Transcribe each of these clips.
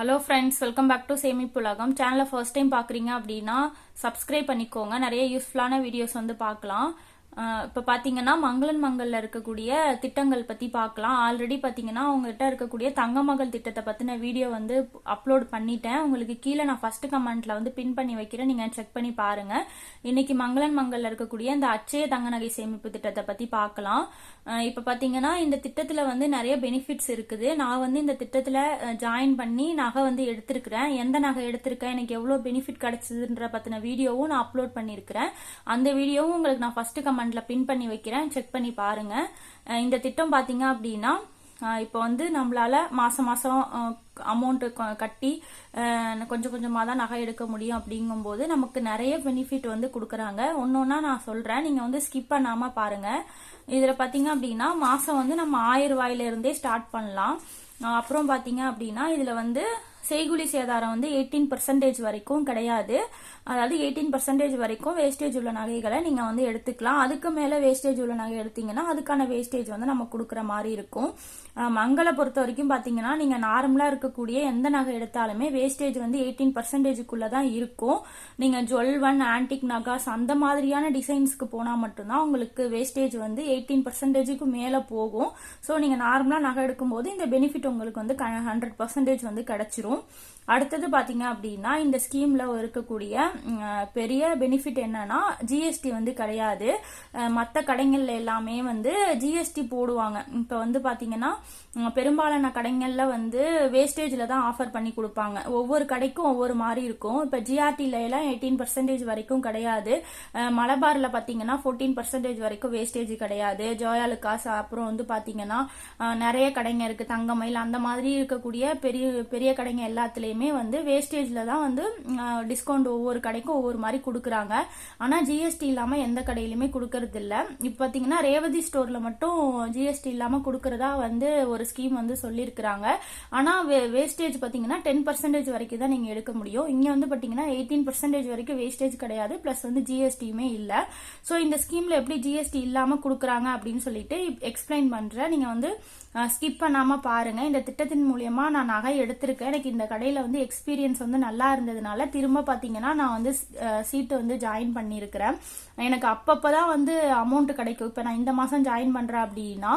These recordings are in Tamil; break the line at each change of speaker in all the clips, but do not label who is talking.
Hello friends, welcome back to சேமிப்புலகம். சேனலை ஃபர்ஸ்ட் டைம் பார்க்குறீங்க அப்படின்னா சப்ஸ்கிரைப் பண்ணிக்கோங்க. நிறைய யூஸ்ஃபுல்லான வீடியோஸ் வந்து பார்க்கலாம். இப்போ பார்த்தீங்கன்னா மங்களன் மங்கல்ல இருக்கக்கூடிய திட்டங்கள் பற்றி பார்க்கலாம். ஆல்ரெடி பார்த்தீங்கன்னா உங்ககிட்ட இருக்கக்கூடிய தங்கமகள் திட்டத்தை பற்றின வீடியோ வந்து அப்லோட் பண்ணிட்டேன். உங்களுக்கு கீழே நான் ஃபர்ஸ்ட் கமெண்ட்ல வந்து பின் பண்ணி வைக்கிறேன், நீங்கள் செக் பண்ணி பாருங்க. இன்னைக்கு மங்களன் மங்கல்ல இருக்கக்கூடிய இந்த அச்சய தங்க நகை சேமிப்பு திட்டத்தை பற்றி பார்க்கலாம். இப்போ பார்த்தீங்கன்னா இந்த திட்டத்தில் வந்து நிறைய பெனிஃபிட்ஸ் இருக்குது. நான் வந்து இந்த திட்டத்தில் ஜாயின் பண்ணி நகை வந்து எடுத்திருக்கிறேன். எந்த நகை எடுத்திருக்கேன், எனக்கு எவ்வளோ பெனிஃபிட் கிடைச்சதுன்ற பற்றின வீடியோவும் நான் அப்லோட் பண்ணியிருக்கிறேன். அந்த வீடியோவும் உங்களுக்கு நான் ஃபர்ஸ்ட் கமெண்ட்ல பின் பண்ணி வைக்கிறேன், செக் பண்ணி பாருங்க. இந்த திட்டம் பாத்தீங்க அப்படின்னா இப்போ வந்து நம்மளால மாசம் மாசம் அமௌண்ட் கட்டி கொஞ்சம் கொஞ்சமாக தான் நகை எடுக்க முடியும். அப்படிங்கும்போது நமக்கு நிறைய பெனிஃபிட் வந்து கொடுக்குறாங்க. ஒன்னொன்னா நான் சொல்றேன், நீங்க வந்து ஸ்கிப் பண்ணாம பாருங்க. இதுல பாத்தீங்க அப்படின்னா மாசம் வந்து நம்ம 1000 ரூபாயில இருந்தே ஸ்டார்ட் பண்ணலாம். அப்புறம் பாத்தீங்க அப்படின்னா இதுல வந்து செய்குலி சேதாரம் வந்து 18% வரைக்கும் கிடையாது. அதாவது 18% வரைக்கும் வேஸ்டேஜ் உள்ள நகைகளை நீங்க வந்து எடுத்துக்கலாம். அதுக்கு மேல வேஸ்டேஜ் உள்ள நகை எடுத்தீங்கன்னா அதுக்கான வேஸ்டேஜ் வந்து நம்ம கொடுக்குற மாதிரி இருக்கும். மங்களை பொறுத்த வரைக்கும் பாத்தீங்கன்னா நீங்க நார்மலா இருக்கக்கூடிய எந்த நகை எடுத்தாலுமே வேஸ்டேஜ் வந்து 18% தான் இருக்கும். நீங்க ஜுவல் ஆன்டிக் நகாஸ் அந்த மாதிரியான டிசைன்ஸ்க்கு போனா மட்டும்தான் உங்களுக்கு வேஸ்டேஜ் வந்து 18% மேல போகும். ஸோ நீங்க நார்மலா நகை எடுக்கும் போது இந்த பெனிஃபிட் உங்களுக்கு வந்து 100% வந்து கிடைச்சிரும். அடுத்தது பாத்தீங்க அப்படின்னா இந்த ஸ்கீம்ல இருக்கக்கூடிய பெரிய பெனிஃபிட் என்னன்னா ஜிஎஸ்டி வந்து கிடையாது. மற்ற கடைகள்ல எல்லாமே வந்து ஜிஎஸ்டி போடுவாங்க. இப்ப வந்து பாத்தீங்கன்னா பெரும்பாலான கடைகள்ல வந்து வேஸ்டேஜ்ல தான் ஆஃபர் பண்ணி கொடுப்பாங்க. ஒவ்வொரு கடைக்கும் ஒவ்வொரு மாதிரி இருக்கும். இப்ப ஜிஆர்டில எல்லாம் 18% வரைக்கும் கிடையாது. மலபார்ல பாத்தீங்கன்னா 14% வரைக்கும் வேஸ்டேஜ் கிடையாது. ஜோயாலுக்காஸ் அப்புறம் வந்து பாத்தீங்கன்னா நிறைய கடைங்க இருக்கு, தங்கமயில் அந்த மாதிரி இருக்கக்கூடிய பெரிய பெரிய கடைங்க எல்லாத்துலயுமே வந்து வேஸ்டேஜ்ல தான் வந்து டிஸ்கவுண்ட் ஒவ்வொரு கடைக்கும் ஒவ்வொரு மாதிரி கொடுக்குறாங்க. ஆனா ஜிஎஸ்டி இல்லாம எந்த கடையிலுமே கொடுக்கறது இல்ல. இப்ப பாத்தீங்கன்னா ரேவதி ஸ்டோர்ல மட்டும் ஜிஎஸ்டி இல்லாம கொடுக்கறதா வந்து ஒரு ஸ்கீம் வந்து சொல்லியிருக்கிறாங்க. ஆனா வேஸ்டேஜ் பாத்தீங்கன்னா 10% வரைக்கும் தான் நீங்க எடுக்க முடியும். இங்க வந்து பாத்தீங்கன்னா 18% வரைக்கும் வேஸ்டேஜ் கிடையாது, பிளஸ் வந்து ஜிஎஸ்டியுமே இல்ல. சோ இந்த ஸ்கீம்ல எப்படி ஜிஎஸ்டி இல்லாம கொடுக்குறாங்க அப்படின்னு சொல்லிட்டு எக்ஸ்பிளைன் பண்றேன், நீங்க வந்து ஸ்கிப் பண்ணாம பாருங்க. இந்த திட்டத்தின் மூலியமா நான் நகை எடுத்திருக்கேன். எனக்கு இந்த கடையில வந்து எக்ஸ்பீரியன்ஸ் வந்து நல்லா இருந்ததுனால திரும்ப பாத்தீங்கன்னா நான் வந்து சீட்டு வந்து ஜாயின் பண்ணியிருக்கிறேன். எனக்கு அப்பப்பதான் வந்து அமௌண்ட் கிடைக்கும். இப்ப நான் இந்த மாசம் ஜாயின் பண்றேன் அப்படின்னா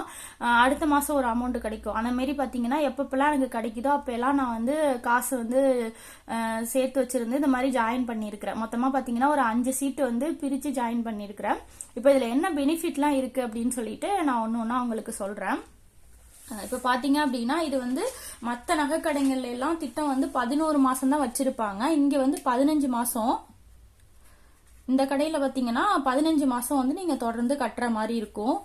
அடுத்த மாசம் ஒரு அமௌண்ட் கிடைக்கும். அந்த மாதிரி பாத்தீங்கன்னா எப்பப்பெல்லாம் எனக்கு கிடைக்குதோ அப்பெல்லாம் நான் வந்து காசு வந்து சேர்த்து வச்சிருந்து இந்த மாதிரி ஜாயின் பண்ணியிருக்கிறேன். மொத்தமா பாத்தீங்கன்னா ஒரு 5 சீட்டு வந்து பிரிச்சு ஜாயின் பண்ணியிருக்கிறேன். இப்ப இதுல என்ன பெனிஃபிட்லாம் இருக்கு அப்படின்னு சொல்லிட்டு நான் ஒன்னொன்னா உங்களுக்கு சொல்றேன். இப்ப பாத்தீங்க அப்படின்னா இது வந்து மத்த நகை கடைகள்ல எல்லாம் திட்டம் வந்து 11 மாசம் தான் வச்சிருப்பாங்க. இங்க வந்து 15 மாசம். இந்த கடையில பாத்தீங்கன்னா 15 மாசம் வந்து நீங்க தொடர்ந்து கட்டுற மாதிரி இருக்கும்.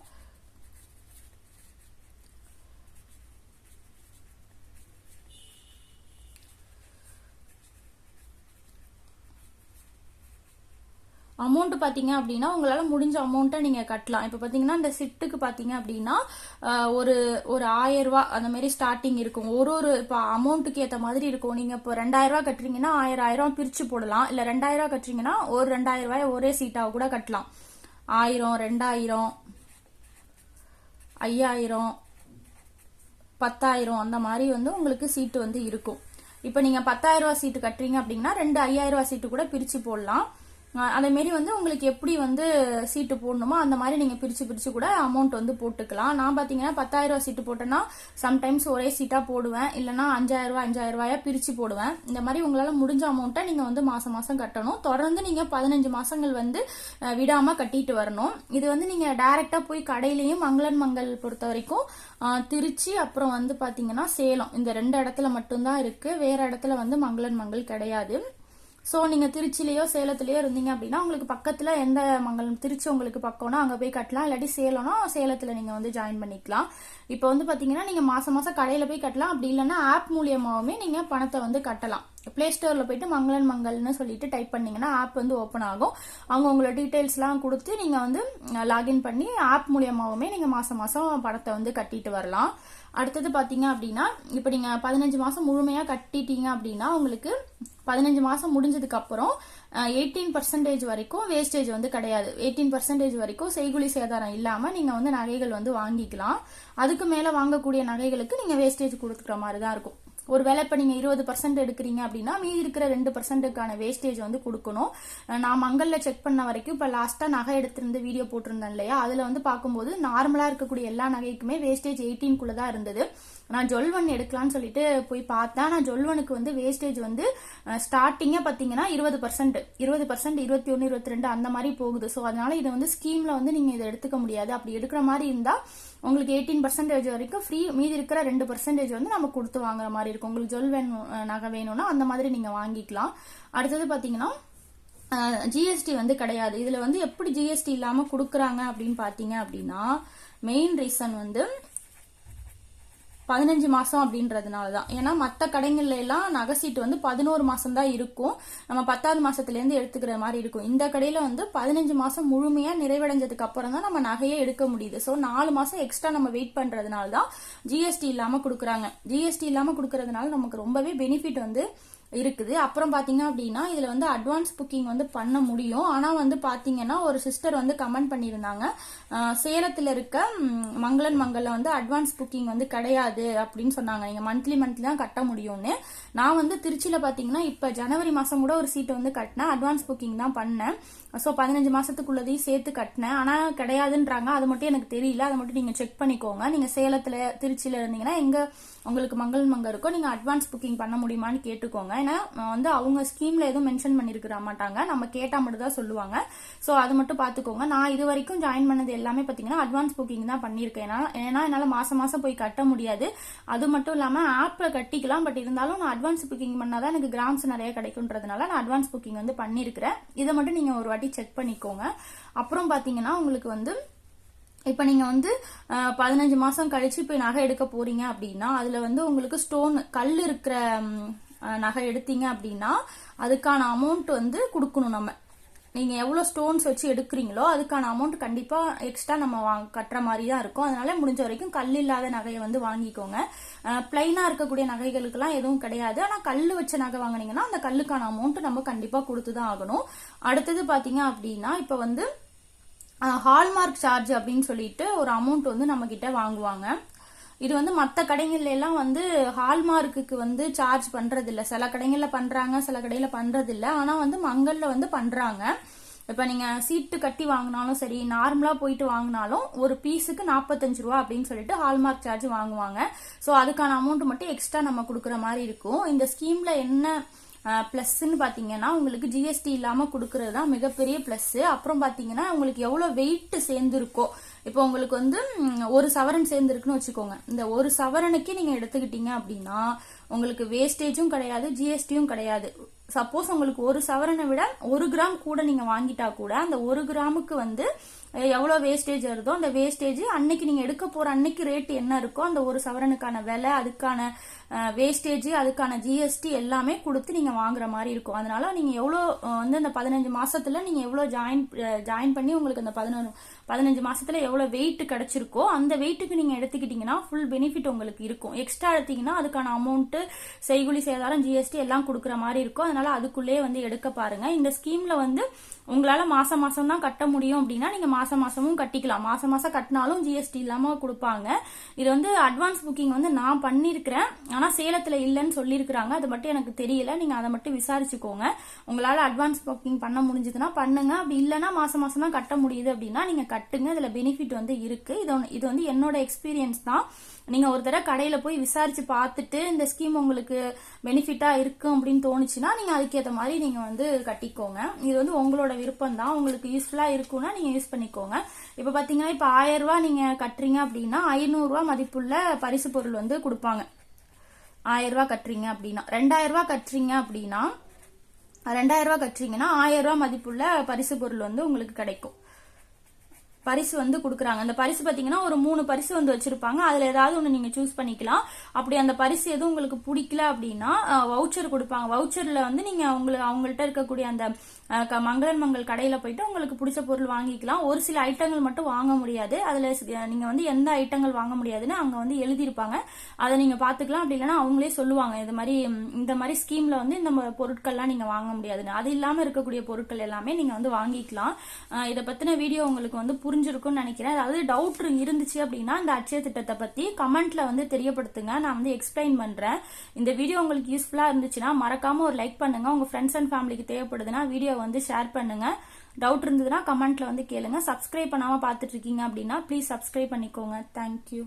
அமௌண்ட் பாத்தீங்க அப்படின்னா உங்களால முடிஞ்ச அமௌண்ட்டை நீங்க கட்டலாம். இப்ப பாத்தீங்கன்னா இந்த சிட்டுக்கு பாத்தீங்க அப்படின்னா ஒரு 1000 ரூபாய் அந்த மாதிரி ஸ்டார்டிங் இருக்கும். ஒரு இப்ப அமௌண்ட்டுக்கு ஏத்த மாதிரி இருக்கும். நீங்க இப்போ 2000 ரூபாய் கட்டுறீங்கன்னா 1000 பிரிச்சு போடலாம். இல்ல 2000 ரூபாய் கட்டுறீங்கன்னா ஒரு 2000 ரூபாய் ஒரே சீட்டாக கூட கட்டலாம். 1000, 2000, 5000, 10,000 அந்த மாதிரி வந்து உங்களுக்கு சீட்டு வந்து இருக்கும். இப்ப நீங்க 10,000 ரூபாய் சீட்டு கட்டுறீங்க அப்படின்னா 2 5000 ரூபாய் சீட்டு கூட பிரிச்சு போடலாம். அதே மாதிரி வந்து உங்களுக்கு எப்படி வந்து சீட்டு போடணுமோ அந்த மாதிரி நீங்க பிரிச்சு பிரிச்சு கூட அமௌண்ட் வந்து போட்டுக்கலாம். நான் பாத்தீங்கன்னா 10,000 ரூபாய் சீட்டு போட்டேன்னா சம்டைம்ஸ் ஒரே சீட்டா போடுவேன், இல்லைன்னா 5000 ரூபாயா பிரிச்சு போடுவேன். இந்த மாதிரி உங்களால முடிஞ்ச அமௌண்ட்டை நீங்க வந்து மாசம் மாசம் கட்டணும். தொடர்ந்து நீங்க 15 மாசங்கள் வந்து விடாம கட்டிட்டு வரணும். இது வந்து நீங்க டைரக்டா போய் கடையிலயும் மங்களன் மங்கள் பொறுத்த வரைக்கும் திருச்சி அப்புறம் வந்து பாத்தீங்கன்னா சேலம் இந்த 2 இடத்துல மட்டும்தான் இருக்கு. வேற இடத்துல வந்து மங்களன் மங்கள் கிடையாது. ஸோ நீங்கள் திருச்சிலேயோ சேலத்திலேயோ இருந்தீங்க அப்படின்னா உங்களுக்கு பக்கத்தில் எந்த மங்கலம் திருச்சி உங்களுக்கு பக்கம்னா அங்கே போய் கட்டலாம். இல்லாட்டி சேலம்னா சேலத்தில் நீங்கள் வந்து ஜாயின் பண்ணிக்கலாம். இப்போ வந்து பார்த்தீங்கன்னா நீங்கள் மாதம் மாதம் கடையில் போய் கட்டலாம். அப்படி இல்லைன்னா ஆப் மூலியமாகவுமே நீங்கள் பணத்தை வந்து கட்டலாம். பிளே ஸ்டோரில் போயிட்டு மங்களன் மங்கல்னு சொல்லிட்டு டைப் பண்ணீங்கன்னா ஆப் வந்து ஓப்பன் ஆகும். அவங்க உங்களோட டீட்டெயில்ஸ்லாம் கொடுத்து நீங்கள் வந்து லாகின் பண்ணி ஆப் மூலியமாகவுமே நீங்கள் மாதம் மாதம் பணத்தை வந்து கட்டிட்டு வரலாம். அடுத்தது பாத்தீங்க அப்படின்னா இப்ப நீங்க 15 மாசம் முழுமையா கட்டிட்டீங்க அப்படின்னா உங்களுக்கு 15 மாசம் முடிஞ்சதுக்கு அப்புறம் 18% வரைக்கும் வேஸ்டேஜ் வந்து கிடையாது. 18% வரைக்கும் செய்குலி சேதாரம் இல்லாம நீங்க வந்து நகைகள் வந்து வாங்கிக்கலாம். அதுக்கு மேல வாங்கக்கூடிய நகைகளுக்கு நீங்க வேஸ்டேஜ் கொடுக்குற மாதிரி தான் இருக்கும். ஒருவேளை இப்போ நீங்கள் 20% எடுக்கிறீங்க அப்படின்னா மீதி இருக்கிற 2%க்கான வேஸ்டேஜ் வந்து கொடுக்கணும். நான் மங்கல்ல செக் பண்ண வரைக்கும் இப்போ லாஸ்ட்டாக நகை எடுத்திருந்து வீடியோ போட்டிருந்தேன் இல்லையா, அதில் வந்து பார்க்கும்போது நார்மலாக இருக்கக்கூடிய எல்லா நகைக்குமே வேஸ்டேஜ் 18 தான் இருந்தது. நான் ஜொல்வன் எடுக்கலான்னு சொல்லிட்டு போய் பார்த்தேன். நான் ஜொல்வனுக்கு வந்து வேஸ்டேஜ் வந்து ஸ்டார்டிங்கே பார்த்தீங்கன்னா 20%, 21, 22 அந்த மாதிரி போகுது. ஸோ அதனால இதை வந்து ஸ்கீம்ல வந்து நீங்கள் இதை எடுத்துக்க முடியாது. அப்படி எடுக்கிற மாதிரி இருந்தால் உங்களுக்கு 18% வரைக்கும் ஃப்ரீ, மீதி இருக்கிற 2% வந்து நம்ம கொடுத்து வாங்குற மாதிரி இருக்கும். உங்களுக்கு ஜொல்வன் நகை வேணும்னா அந்த மாதிரி நீங்கள் வாங்கிக்கலாம். அடுத்தது பார்த்தீங்கன்னா ஜிஎஸ்டி வந்து கிடையாது. இதில் வந்து எப்படி ஜிஎஸ்டி இல்லாமல் கொடுக்குறாங்க அப்படின்னு பார்த்தீங்க அப்படின்னா மெயின் ரீசன் வந்து 15 மாசம் அப்படின்றதுனால தான். ஏன்னா மற்ற கடைகள்ல எல்லாம் நகை சீட்டு வந்து 11 மாசம் தான் இருக்கும். நம்ம 10வது மாசத்துல இருந்து எடுத்துக்கிற மாதிரி இருக்கும். இந்த கடையில வந்து 15 மாசம் முழுமையா நிறைவடைஞ்சதுக்கு அப்புறம் தான் நம்ம நகையை எடுக்க முடியுது. ஸோ 4 மாசம் எக்ஸ்ட்ரா நம்ம வெயிட் பண்றதுனால தான் ஜிஎஸ்டி இல்லாம கொடுக்குறாங்க. ஜிஎஸ்டி இல்லாம கொடுக்கறதுனால நமக்கு ரொம்பவே பெனிஃபிட் வந்து இருக்குது. அப்புறம் பாத்தீங்க அப்படின்னா இதுல வந்து அட்வான்ஸ் புக்கிங் வந்து பண்ண முடியும். ஆனா வந்து பாத்தீங்கன்னா ஒரு சிஸ்டர் வந்து கமெண்ட் பண்ணியிருந்தாங்க, சேலத்துல இருக்க மங்கல்ல வந்து அட்வான்ஸ் புக்கிங் வந்து கிடையாது அப்படின்னு சொன்னாங்க. நீங்க மந்த்லி தான் கட்ட முடியும்னு. நான் வந்து திருச்சியில பாத்தீங்கன்னா இப்ப ஜனவரி மாசம் கூட ஒரு சீட்டு வந்து கட்டினேன், அட்வான்ஸ் புக்கிங் தான் பண்ணேன். ஸோ 15 மாசத்துக்குள்ளதையும் சேர்த்து கட்டினேன். ஆனா கிடையாதுன்றாங்க. அது மட்டும் எனக்கு தெரியல, அதை மட்டும் நீங்க செக் பண்ணிக்கோங்க. நீங்க சேலத்துல திருச்சியில இருந்தீங்கன்னா எங்க உங்களுக்கு மங்கல் இருக்கோ நீங்க அட்வான்ஸ் புக்கிங் பண்ண முடியுமான்னு கேட்டுக்கோங்க. ஏன்னா வந்து அவங்க ஸ்கீம்ல எதுவும் மென்ஷன் பண்ணிருக்க மாட்டாங்க, நம்ம கேட்டா மட்டும் தான் சொல்லுவாங்க. ஸோ அது மட்டும் பாத்துக்கோங்க. நான் இது வரைக்கும் ஜாயின் பண்ணது எல்லாமே பாத்தீங்கன்னா அட்வான்ஸ் புக்கிங் தான் பண்ணிருக்கேன். ஏன்னா என்னால மாசம் மாசம் போய் கட்ட முடியாது. அது மட்டும் இல்லாம ஆப்ல கட்டிக்கலாம், பட் இருந்தாலும் நான் அட்வான்ஸ் புக்கிங் பண்ணாதான் எனக்கு கிராம்ஸ் நிறைய கிடைக்கும்ன்றதுனால நான் அட்வான்ஸ் புக்கிங் வந்து பண்ணிருக்கிறேன். இதை மட்டும் நீங்க ஒரு வாட்டி செக் பண்ணிக்கோங்க. அப்புறம் பாத்தீங்கன்னா உங்களுக்கு வந்து இப்ப நீங்க வந்து 15 மாசம் கழிச்சு போய் நகை எடுக்க போறீங்க அப்படின்னா அதுல வந்து உங்களுக்கு ஸ்டோன் கல் இருக்கிற நகை எடுத்தீங்க அப்படின்னா அதுக்கான அமௌண்ட் வந்து கொடுக்கணும். நம்ம நீங்க எவ்வளவு ஸ்டோன்ஸ் வச்சு எடுக்கிறீங்களோ அதுக்கான அமௌண்ட் கண்டிப்பா எக்ஸ்ட்ரா நம்ம கட்டுற மாதிரி தான் இருக்கும். அதனால முடிஞ்ச வரைக்கும் கல் இல்லாத நகையை வந்து வாங்கிக்கோங்க. பிளைனா இருக்கக்கூடிய நகைகளுக்கெல்லாம் எதுவும் கிடையாது. ஆனா கல்லு வச்ச நகை வாங்கினீங்கன்னா அந்த கல்லுக்கான அமௌண்ட் நம்ம கண்டிப்பா கொடுத்துதான் ஆகணும். அடுத்தது பாத்தீங்க அப்படின்னா இப்ப வந்து ஹால்மார்க் சார்ஜ் அப்படின்னு சொல்லிட்டு ஒரு அமௌண்ட் வந்து நம்ம கிட்ட வாங்குவாங்க. இது வந்து மற்ற கடைகள்ல எல்லாம் வந்து ஹால்மார்க்குக்கு வந்து சார்ஜ் பண்றது இல்ல. சில கடைகள்ல பண்றாங்க, சில கடையில பண்றது இல்ல. ஆனா வந்து மங்கல்ல வந்து பண்றாங்க. இப்ப நீங்க சீட்டு கட்டி வாங்கினாலும் சரி, நார்மலா போயிட்டு வாங்கினாலும் ஒரு பீஸுக்கு 45 ரூபா அப்படின்னு சொல்லிட்டு ஹால்மார்க் சார்ஜ் வாங்குவாங்க. சோ அதுக்கான அமௌண்ட் மட்டும் எக்ஸ்ட்ரா நம்ம கொடுக்குற மாதிரி இருக்கும். இந்த ஸ்கீம்ல என்ன பிளஸ்ன்னு பாத்தீங்கன்னா உங்களுக்கு ஜிஎஸ்டி இல்லாம கொடுக்கறது தான் மிகப்பெரிய பிளஸ். அப்புறம் பாத்தீங்கன்னா உங்களுக்கு எவ்வளவு வெயிட் சேர்ந்துருக்கோ, இப்போ உங்களுக்கு வந்து ஒரு சவரன் சேர்ந்துருக்குன்னு வச்சுக்கோங்க. இந்த ஒரு சவரனுக்கு நீங்க எடுத்துக்கிட்டீங்க அப்படின்னா உங்களுக்கு வேஸ்டேஜும் கிடையாது, ஜிஎஸ்டியும் கிடையாது. சப்போஸ் உங்களுக்கு ஒரு சவரனை விட 1 கிராம் கூட நீங்க வாங்கிட்டா கூட அந்த 1 கிராமுக்கு வந்து எவ்வளவு வேஸ்டேஜ் வருதோ அந்த வேஸ்டேஜ் அன்னைக்கு நீங்க எடுக்க போற அன்னைக்கு ரேட் என்ன இருக்கோ அந்த ஒரு சவரனுக்கான விலை, அதுக்கான வேஸ்டேஜ், அதுக்கான ஜிஎஸ்டி எல்லாமே கொடுத்து நீங்க வாங்குற மாதிரி இருக்கும். அதனால நீங்க எவ்வளவு வந்து அந்த 15 மாசத்துல நீங்க எவ்வளவு ஜாயின் பண்ணி உங்களுக்கு அந்த 15 மாசத்துல எவ்வளவு வெயிட் கிடைச்சிருக்கோ அந்த வெயிட்டுக்கு நீங்க எடுத்துக்கிட்டீங்கன்னா ஃபுல் பெனிஃபிட் உங்களுக்கு இருக்கும். எக்ஸ்ட்ரா எடுத்தீங்கன்னா அதுக்கான அமௌண்ட், செய்குலி சேதாரம், ஜிஎஸ்டி எல்லாம் கொடுக்குற மாதிரி இருக்கும். அதனால அதுக்குள்ளே வந்து எடுக்க பாருங்க. இந்த ஸ்கீம்ல வந்து உங்களால மாசம் மாசம் தான் கட்ட முடியும் அப்படின்னா நீங்க மாசம் மாசமும் கட்டிக்கலாம். மாசம் மாசம் கட்டினாலும் ஜிஎஸ்டி இல்லாம கொடுப்பாங்க. இது வந்து அட்வான்ஸ் புக்கிங் வந்து நான் பண்ணிருக்கிறேன், ஆனா சேலத்துல இல்லைன்னு சொல்லியிருக்கிறாங்க. அது மட்டும் எனக்கு தெரியல. நீங்க அதை மட்டும் விசாரிச்சுக்கோங்க. உங்களால அட்வான்ஸ் புக்கிங் பண்ண முடிஞ்சதுன்னா பண்ணுங்க. அப்படி இல்லைன்னா மாசம் மாசம் தான் கட்ட முடியுது அப்படின்னா நீங்க கட்டுங்க. இதுல பெனிஃபிட் வந்து இருக்கு. இது வந்து என்னோட எக்ஸ்பீரியன்ஸ் தான். நீங்க ஒரு தடவை கடையில போய் விசாரிச்சு பார்த்துட்டு இந்த ஸ்கீம் உங்களுக்கு பெனிஃபிட்டா இருக்கும் அப்படின்னு தோணுச்சுன்னா நீங்க அதுக்கேற்ற மாதிரி நீங்க வந்து கட்டிக்கோங்க. இது வந்து உங்களோட விருப்பம் தான். உங்களுக்கு யூஸ்ஃபுல்லா இருக்கும்னா நீங்க யூஸ் பண்ணிக்கோங்க. இப்ப பாத்தீங்கன்னா இப்ப 1000 ரூபாய் நீங்க கட்டுறீங்க அப்படின்னா 500 ரூபாய் மதிப்புள்ள பரிசு பொருள் வந்து கொடுப்பாங்க. 1000 ரூபாய் கட்டுறீங்க அப்படின்னா 2000 ரூபாய் கட்டுறீங்க அப்படின்னா 2000 ரூபாய் கட்டுறீங்கன்னா 1000 ரூபாய் மதிப்புள்ள பரிசு பொருள் வந்து உங்களுக்கு கிடைக்கும். பரிசு வந்து கொடுக்குறாங்க. அந்த பரிசு பாத்தீங்கன்னா ஒரு 3 பரிசு வந்து வச்சிருப்பாங்க. அதுல ஏதாவது ஒண்ணு நீங்க சூஸ் பண்ணிக்கலாம். அப்படி அந்த பரிசு எதுவும் உங்களுக்கு பிடிக்கல அப்படின்னா வவுச்சர் கொடுப்பாங்க. வவுச்சர்ல வந்து நீங்க அவங்கள்ட்ட இருக்கக்கூடிய அந்த மங்களன் மங்கள் கடையில போயிட்டு உங்களுக்கு பிடிச்ச பொருள் வாங்கிக்கலாம். ஒரு சில ஐட்டங்கள் மட்டும் வாங்க முடியாது. அதுல நீங்க வந்து எந்த ஐட்டங்கள் வாங்க முடியாதுன்னு அங்க வந்து எழுதியிருப்பாங்க. அதை நீங்க பாத்துக்கலாம். அப்படி இல்லைன்னா அவங்களே சொல்லுவாங்க இந்த மாதிரி ஸ்கீம்ல வந்து இந்த பொருட்கள்லாம் நீங்க வாங்க முடியாதுன்னு. அது இல்லாம இருக்கக்கூடிய பொருட்கள் எல்லாமே நீங்க வந்து வாங்கிக்கலாம். இதை பத்தின வீடியோ உங்களுக்கு வந்து புரிஞ்சிருக்கும்னு நினைக்கிறேன். அதாவது டவுட் இருந்துச்சு அப்படின்னா இந்த அட்சய திட்டத்தை பத்தி கமெண்ட்ல வந்து தெரியப்படுத்துங்க. நான் வந்து எக்ஸ்பிளைன் பண்றேன். இந்த வீடியோ உங்களுக்கு யூஸ்ஃபுல்லா இருந்துச்சுன்னா மறக்காம ஒரு லைக் பண்ணுங்க. உங்க ஃப்ரெண்ட்ஸ் அண்ட் ஃபேமிலிக்கு தேவைப்படுதுன்னா வீடியோ வந்து ஷேர் பண்ணுங்க. டவுட் இருந்ததுன்னா கமெண்ட்ல வந்து கேளுங்க. சப்ஸ்கிரைப் பண்ணாம பாத்துட்டு இருக்கீங்க அப்படின்னா ப்ளீஸ் சப்ஸ்கிரைப் பண்ணிக்கோங்க. தேங்க்யூ.